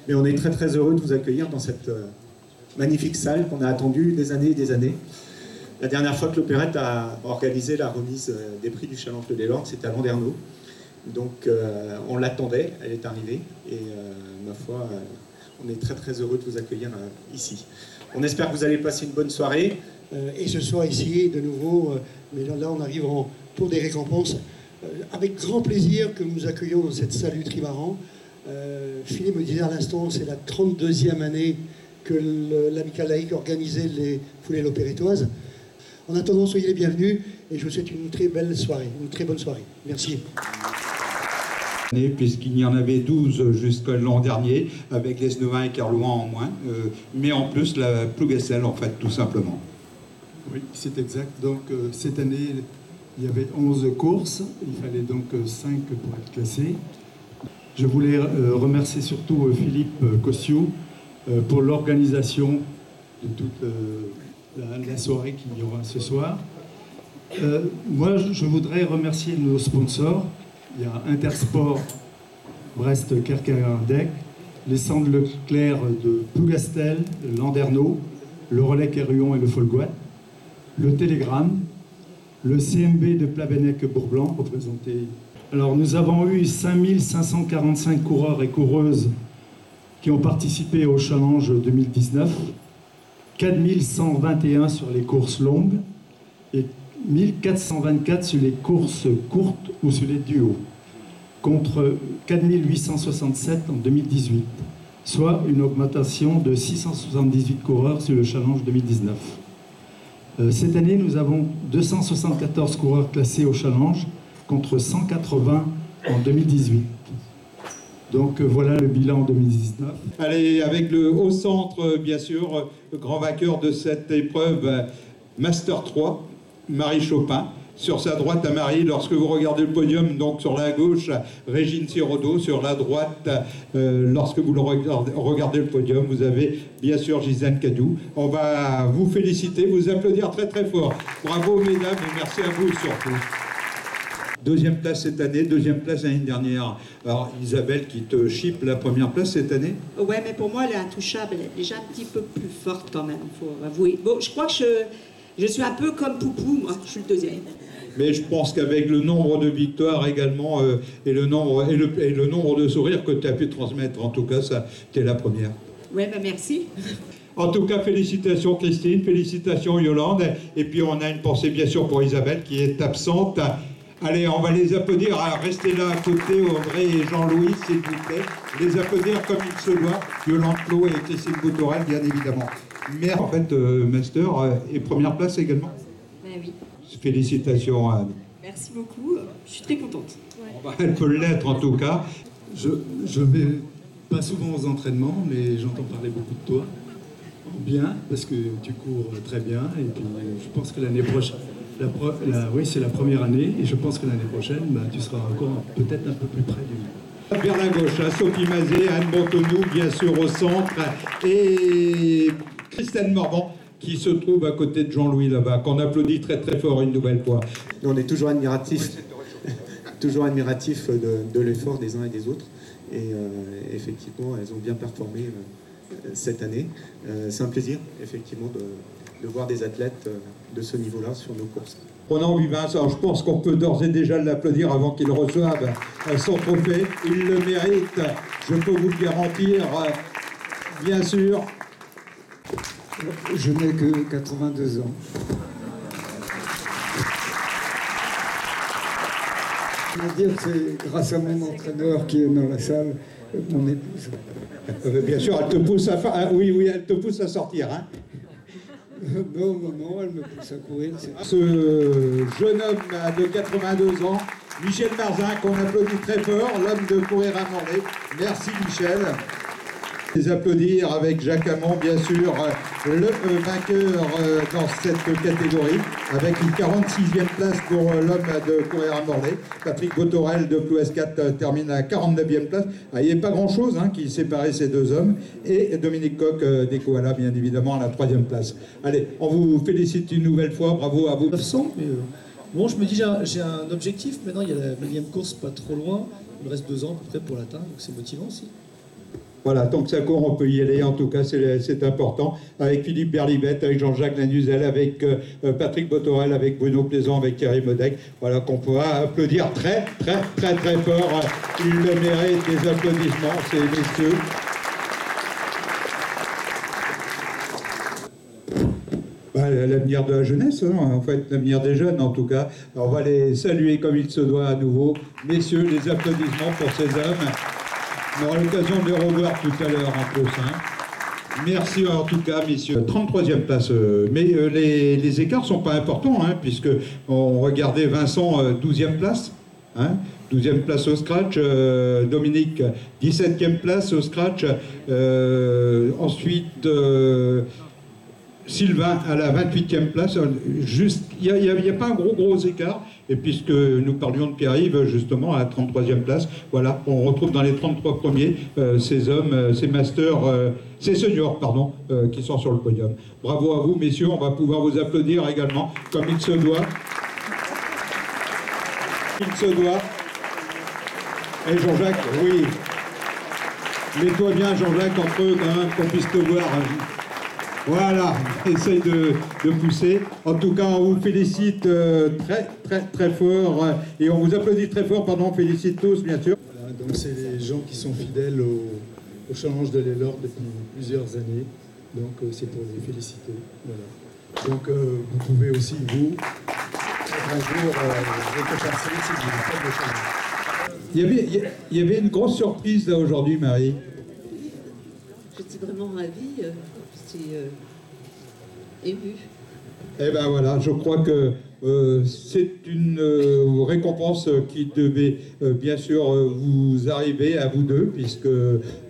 Mais on est très très heureux de vous accueillir dans cette magnifique salle qu'on a attendue des années et des années. La dernière fois que l'Opérette a organisé la remise des prix du Challenge de Lelord, c'était à Landerneau. Donc on l'attendait, elle est arrivée, et ma foi, on est très très heureux de vous accueillir ici. On espère que vous allez passer une bonne soirée. Et ce soir ici, de nouveau, mais là on arrive pour des récompenses. Avec grand plaisir que nous accueillons dans cette salle du Trimaran. Philippe me disait à l'instant, c'est la 32e année que l'Amicale laïque organisait les foulées l'opérettoise. En attendant, soyez les bienvenus et je vous souhaite une très belle soirée, une très bonne soirée. Merci. Puisqu'il y en avait 12 jusqu'à l'an dernier, avec les Snevins et Kerlouan en moins, mais en plus la Plougastel, en fait, tout simplement. Oui, c'est exact. Donc cette année, il y avait 11 courses, il fallait donc 5 pour être classé. Je voulais remercier surtout Philippe Cossiou pour l'organisation de toute la soirée qu'il y aura ce soir. Moi, je voudrais remercier nos sponsors. Il y a Intersport Brest-Kerkerdec, les Centres Leclerc de Plougastel, Landerneau, le Relais Kerhuon et le Folgoat, le Télégramme, le CMB de Plavenec-Bourblanc, représenté. Alors, nous avons eu 5545 coureurs et coureuses qui ont participé au Challenge 2019, 4121 sur les courses longues et 1424 sur les courses courtes ou sur les duos, contre 4867 en 2018, soit une augmentation de 678 coureurs sur le Challenge 2019. Cette année, nous avons 274 coureurs classés au Challenge, contre 180 en 2018. Donc voilà le bilan en 2019. Allez, avec le haut centre, bien sûr, le grand vainqueur de cette épreuve, Master 3, Marie Chopin. Sur sa droite à Marie, lorsque vous regardez le podium, donc sur la gauche, Régine Sirodo. Sur la droite, lorsque vous regardez le podium, vous avez bien sûr Gisèle Cadou. On va vous féliciter, vous applaudir très très fort. Bravo mesdames et merci à vous surtout. Deuxième place cette année, deuxième place l'année dernière. Alors Isabelle qui te chipe la première place cette année. Ouais, mais pour moi elle est intouchable, elle est déjà un petit peu plus forte quand même, il faut avouer. Bon, je crois que je suis un peu comme Poupou, moi, je suis le deuxième. Mais je pense qu'avec le nombre de victoires également et le nombre de sourires que tu as pu transmettre, en tout cas, ça, tu es la première. Ouais, ben merci. En tout cas, félicitations Christine, félicitations Yolande. Et puis on a une pensée bien sûr pour Isabelle qui est absente. Allez, on va les applaudir. Restez là à côté, Audrey et Jean-Louis, s'il vous plaît. Les applaudir comme il se doit. Yolande Clos et Christine Boutorel, bien évidemment. Mais en fait, Master et première place également. Ben oui. Félicitations Anne. Merci beaucoup, je suis très contente. Ouais. Elle peut l'être en tout cas. Je vais pas souvent aux entraînements, mais j'entends parler beaucoup de toi. Bien, parce que tu cours très bien. Et puis je pense que l'année prochaine, oui, c'est la première année, et je pense que l'année prochaine, tu seras encore peut-être un peu plus près du... Vers la gauche, Sophie Mazet, Anne Montonou, bien sûr au centre, et Christelle Morvan, qui se trouve à côté de Jean-Louis là-bas, qu'on applaudit très très fort une nouvelle fois. On est toujours admiratif de l'effort des uns et des autres. Et effectivement, elles ont bien performé cette année. C'est un plaisir, effectivement, de voir des athlètes de ce niveau-là sur nos courses. Ronan Vivins, alors je pense qu'on peut d'ores et déjà l'applaudir avant qu'il reçoive son trophée. Il le mérite, je peux vous le garantir, bien sûr. Je n'ai que 82 ans. Je veux dire que c'est grâce à mon entraîneur qui est dans la salle, mon épouse. Bien sûr, elle te pousse à oui, elle te pousse à sortir, hein. Non, elle me pousse à courir. Ce jeune homme de 82 ans, Michel Marzin, qu'on applaudit très fort, l'homme de courir à Morlaix. Merci Michel. Les applaudir avec Jacques Hamon, bien sûr, le vainqueur dans cette catégorie, avec une 46e place pour l'homme de courir à Morlaix. Patrick Botorel de Ploues 4 termine à 49e place. Il n'y a pas grand-chose qui séparait ces deux hommes. Et Dominique Coq des Koalas, bien évidemment, à la 3e place. Allez, on vous félicite une nouvelle fois. Bravo à vous. 900, mais bon, je me dis, j'ai un objectif. Maintenant, il y a la 9e course pas trop loin. Il me reste 2 ans à peu près pour l'atteindre, donc c'est motivant aussi. Voilà, tant que ça court, on peut y aller, en tout cas, c'est important. Avec Philippe Berlibette, avec Jean-Jacques Lanuzel, avec Patrick Botorel, avec Bruno Plaisant, avec Thierry Modec. Voilà, qu'on pourra applaudir très fort. Ils le méritent, des applaudissements, ces messieurs. L'avenir de la jeunesse, hein, en fait, l'avenir des jeunes, en tout cas. Alors, on va les saluer comme il se doit à nouveau. Messieurs, les applaudissements pour ces hommes. On aura l'occasion de les revoir tout à l'heure en plus. Hein. Merci en tout cas, messieurs. 33e place, mais les écarts ne sont pas importants, hein, puisque on regardait Vincent, 12e place. Hein, 12e place au scratch, Dominique 17e place au scratch, ensuite Sylvain à la 28e place, juste, il n'y a pas un gros écart, et puisque nous parlions de Pierre-Yves justement à la 33e place, voilà, on retrouve dans les 33 premiers ces hommes, ces masters, ces seniors, pardon, qui sont sur le podium. Bravo à vous, messieurs, on va pouvoir vous applaudir également, comme il se doit. Il se doit. Et Jean-Jacques, oui. Mets-toi bien, Jean-Jacques, entre eux, quand même, qu'on puisse te voir. Voilà, essaye de pousser. En tout cas, on vous félicite très fort. Et on vous applaudit très fort, pardon, on félicite tous, bien sûr. Voilà, donc c'est les gens qui sont fidèles au challenge de l'Elord depuis plusieurs années. Donc c'est pour les féliciter. Voilà. Donc vous pouvez aussi, vous, un jour, récompenser si vous faites le challenge. Il y avait une grosse surprise là aujourd'hui, Marie. J'étais vraiment ravie, j'étais émue. Eh bien voilà, je crois que c'est une récompense qui devait bien sûr vous arriver à vous deux, puisque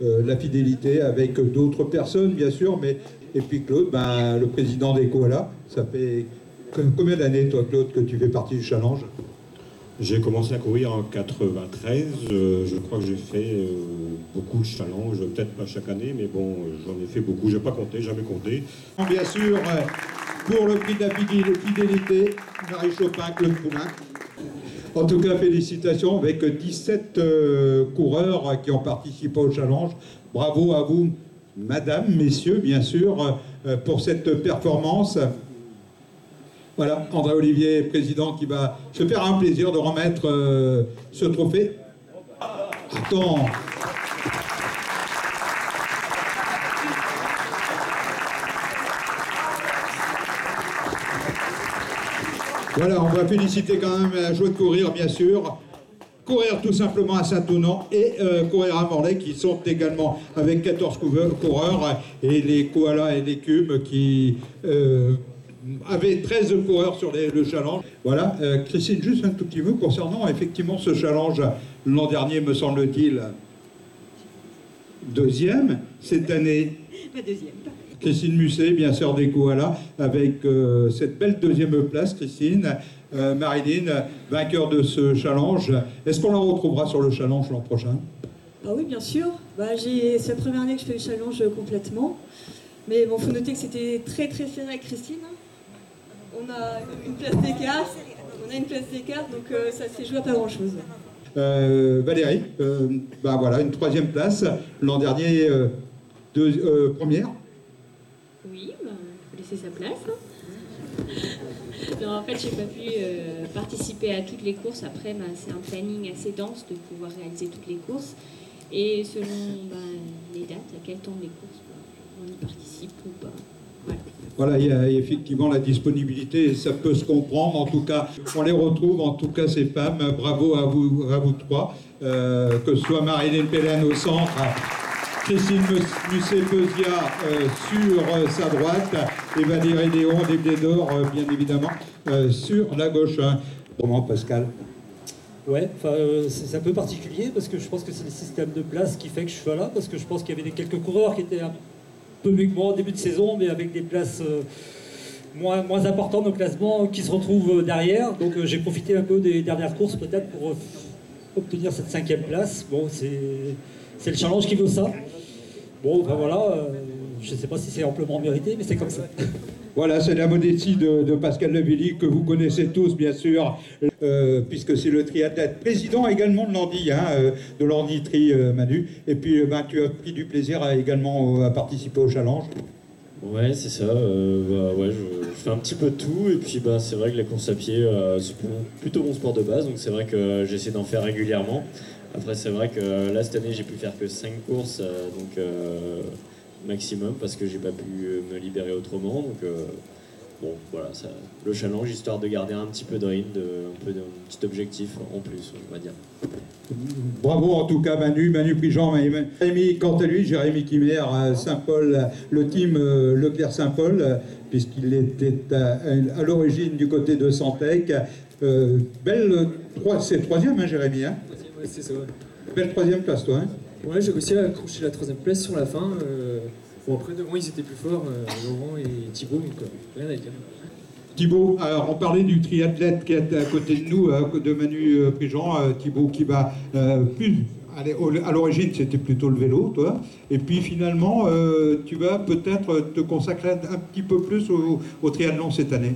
la fidélité avec d'autres personnes, bien sûr, mais et puis Claude, ben, le président des Koalas, ça fait combien d'années, toi Claude, que tu fais partie du challenge? J'ai commencé à courir en 93, je crois que j'ai fait beaucoup de challenges, peut-être pas chaque année, mais bon, j'en ai fait beaucoup, j'ai pas compté, jamais compté. Bien sûr, pour le prix de la fidélité, Marie Chopin, Claude Poulain. En tout cas, félicitations avec 17 coureurs qui ont participé au challenge. Bravo à vous, madame, messieurs, bien sûr, pour cette performance. Voilà, André Olivier, président, qui va se faire un plaisir de remettre ce trophée. Attends. Voilà, on va féliciter quand même la joie de courir, bien sûr. Courir tout simplement à Saint-Onan et courir à Morlaix, qui sont également avec 14 coureurs, et les Koalas et l'écume qui avaient 13 coureurs sur le challenge. Voilà, Christine, juste un tout petit mot concernant effectivement ce challenge. L'an dernier, me semble-t-il, deuxième, cette année. La deuxième. Christine Musset, bien sûr des Koalas, avec cette belle deuxième place, Christine. Marilyn, vainqueur de ce challenge. Est-ce qu'on la retrouvera sur le challenge l'an prochain? Ah oui, bien sûr. C'est la première année que je fais le challenge complètement. Mais bon, il faut noter que c'était très serré avec Christine. On a une place d'écart. Donc ça s'est joué à pas grand-chose. Valérie, voilà, une troisième place. L'an dernier, première. Oui, il faut laisser sa place. Non, en fait, j'ai pas pu participer à toutes les courses. Après, c'est un planning assez dense de pouvoir réaliser toutes les courses. Et selon les dates, à quel temps les courses, on y participe ou pas. Voilà, il y a effectivement la disponibilité, ça peut se comprendre. En tout cas, on les retrouve, en tout cas, ces femmes. Bravo à vous trois. Que ce soit Marilyn Pellen au centre, Christine Musset-Pesia sur sa droite et Valérie Léon des Blés d'Or, bien évidemment, sur la gauche. Comment, Pascal? Ouais, c'est un peu particulier parce que je pense que c'est le système de place qui fait que je suis là, parce que je pense qu'il y avait quelques coureurs qui étaient un peu mieux que moi en début de saison, mais avec des places moins importantes au classement qui se retrouvent derrière. Donc j'ai profité un peu des dernières courses peut-être pour obtenir cette 5e place. Bon, c'est le challenge qui veut ça. Bon, voilà, je ne sais pas si c'est amplement mérité, mais c'est comme ça. Voilà, c'est la modestie de Pascal Levilly, que vous connaissez tous, bien sûr, puisque c'est le triathlète, président également de l'Andy, de l'Andy Tri, Manu. Et puis, tu as pris du plaisir également à participer au challenge. Ouais, c'est ça. Ouais, je fais un petit peu de tout. Et puis, c'est vrai que la course à pied, c'est plutôt mon sport de base. Donc, c'est vrai que j'essaie d'en faire régulièrement. Après, c'est vrai que là, cette année, j'ai pu faire que 5 courses. Maximum, parce que j'ai pas pu me libérer autrement. Donc, bon, voilà, le challenge, histoire de garder un petit peu de rythme, un peu d'un petit objectif en plus, on va dire. Bravo en tout cas Manu Prigent, Jérémy quant à lui, Jérémy Quimer, Saint-Paul, le team Leclerc-Saint-Paul, puisqu'il était à l'origine du côté de Santec. C'est troisième, Jérémy, hein? Ouais, c'est ça, ouais. Belle troisième place, toi, hein? Ouais, j'ai réussi à accrocher la troisième place sur la fin. Bon, après, devant, ils étaient plus forts, Laurent et Thibaut, donc rien à dire. Thibaut, alors on parlait du triathlète qui est à côté de nous, de Manu Prigent, Thibaut qui va plus. Allez, à l'origine, c'était plutôt le vélo, toi. Et puis finalement, tu vas peut-être te consacrer un petit peu plus au triathlon cette année.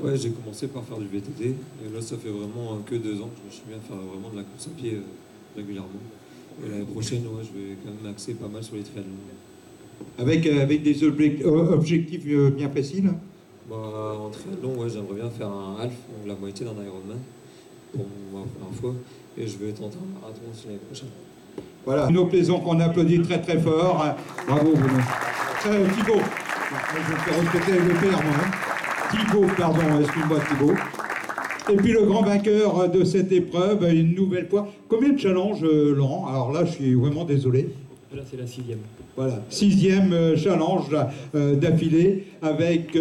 Ouais, j'ai commencé par faire du VTT. Et là, ça fait vraiment que 2 ans que je me suis mis à faire vraiment de la course à pied régulièrement. Et l'année prochaine, ouais, je vais quand même axer pas mal sur les triathlons. Avec des objectifs bien précis, là? En triathlon, ouais, j'aimerais bien faire un half, donc la moitié d'un Ironman, pour ma première fois. Et je vais tenter un marathon aussi l'année prochaine. Voilà, nos plaisants qu'on applaudit très très fort. Bravo, Bruno. Thibaut. Je vais faire respecter le père, moi. Thibaut, pardon, excuse-moi Thibaut. Et puis le grand vainqueur de cette épreuve, une nouvelle fois. Combien de challenges, Laurent? Alors là, je suis vraiment désolé. Là, c'est la 6e. Voilà, 6e challenge d'affilée avec,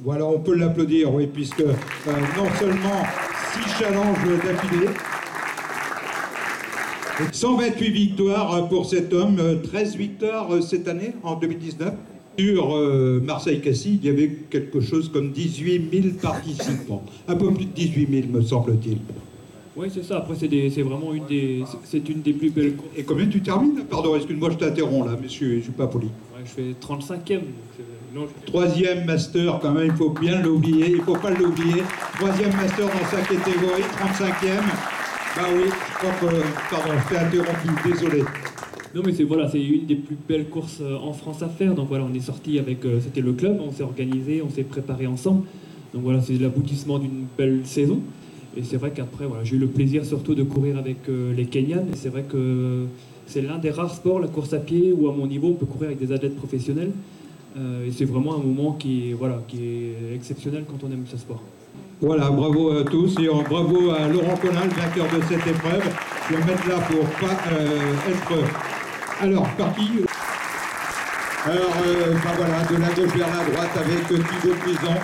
voilà, on peut l'applaudir, oui, puisque non seulement 6 challenges d'affilée, 128 victoires pour cet homme, 13 victoires cette année, en 2019. Sur Marseille-Cassis, il y avait quelque chose comme 18 000 participants. Un peu plus de 18 000, me semble-t-il. Oui, c'est ça. Après, c'est vraiment une des plus belles courses. Et combien tu termines? Pardon, excuse-moi, je t'interromps là, monsieur, je suis pas poli. Ouais, je fais 35e. Donc 3e master, quand même, il faut bien l'oublier, il faut pas l'oublier. 3e master dans sa catégorie, 35e. Bah oui, je crois que... Pardon, je t'ai interrompu, désolé. Non, mais c'est une des plus belles courses en France à faire. Donc voilà, on est sorti avec... c'était le club, on s'est organisé, on s'est préparé ensemble. Donc voilà, c'est l'aboutissement d'une belle saison. Et c'est vrai qu'après, voilà, j'ai eu le plaisir surtout de courir avec les Kenyans. Et c'est vrai que c'est l'un des rares sports, la course à pied, où à mon niveau, on peut courir avec des athlètes professionnels. Et c'est vraiment un moment qui est exceptionnel quand on aime ce sport. Voilà, bravo à tous et bravo à Laurent Collin, le vainqueur de cette épreuve. Je vais me mettre là pour pas être... Alors, par qui? Alors, voilà, de la gauche vers la droite avec Thibaut Prigent.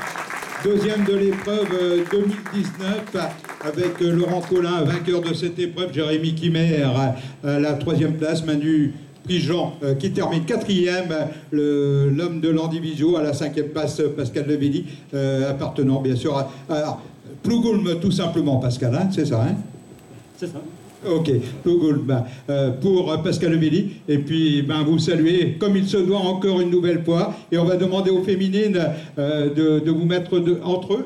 Deuxième de l'épreuve 2019 avec Laurent Collin, vainqueur de cette épreuve, Jérémy Quimer à la 3e place, Manu Prigent qui termine 4e, l'homme de l'Andivisio à la 5e place, Pascal Levilly, appartenant bien sûr à Plougoulm tout simplement, Pascal, hein, c'est ça, hein? C'est ça. Ok, Plougoulm pour Pascal Levilly, et puis vous saluez comme il se doit encore une nouvelle fois, et on va demander aux féminines de vous mettre entre eux.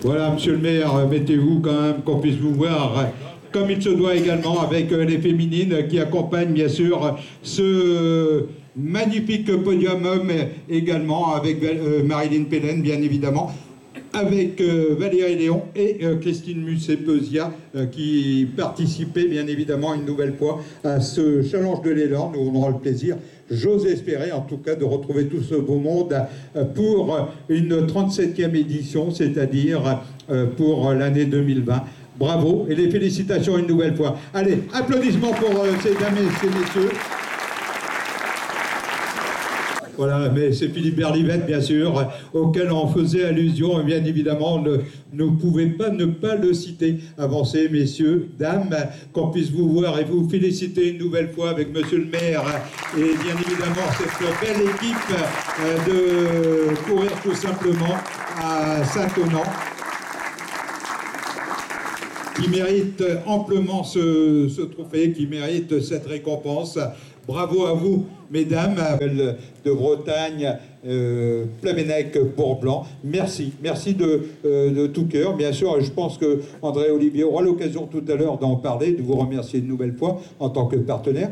Voilà, monsieur le maire, mettez-vous quand même qu'on puisse vous voir comme il se doit également avec les féminines qui accompagnent bien sûr ce magnifique podium homme également avec Marilyn Pellen bien évidemment, avec Valérie Léon et Christine Musset-Pesia qui participaient bien évidemment une nouvelle fois à ce challenge de l'Élorn où on aura le plaisir, j'ose espérer en tout cas, de retrouver tout ce beau monde pour une 37e édition, c'est-à-dire pour l'année 2020. Bravo et les félicitations une nouvelle fois. Allez, applaudissements pour ces dames et ces messieurs. Voilà, mais c'est Philippe Berlivette, bien sûr, auquel on faisait allusion, et bien évidemment, on ne pouvait pas ne pas le citer. Avancez, messieurs, dames, qu'on puisse vous voir et vous féliciter une nouvelle fois avec monsieur le maire et bien évidemment cette belle équipe de courir tout simplement à Saint-Thonan, qui mérite amplement ce trophée, qui mérite cette récompense. Bravo à vous, mesdames, de Bretagne, Plamennec, Port-Blanc. Merci, merci de tout cœur. Bien sûr, je pense que André Olivier aura l'occasion tout à l'heure d'en parler, de vous remercier une nouvelle fois en tant que partenaire.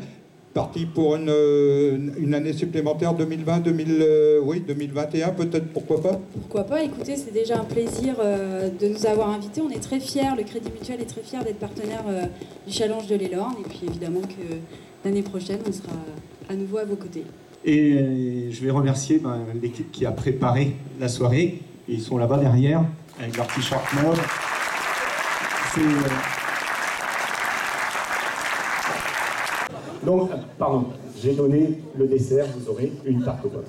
Parti pour une année supplémentaire 2021 peut-être, pourquoi pas? Pourquoi pas, écoutez, c'est déjà un plaisir de nous avoir invités. On est très fiers, le Crédit Mutuel est très fier d'être partenaire du Challenge de l'Elorn. Et puis évidemment que l'année prochaine, on sera à nouveau à vos côtés. Et je vais remercier l'équipe qui a préparé la soirée. Ils sont là-bas derrière, avec leur t-shirt mauve. Donc, pardon, j'ai donné le dessert, vous aurez une tarte aux pommes.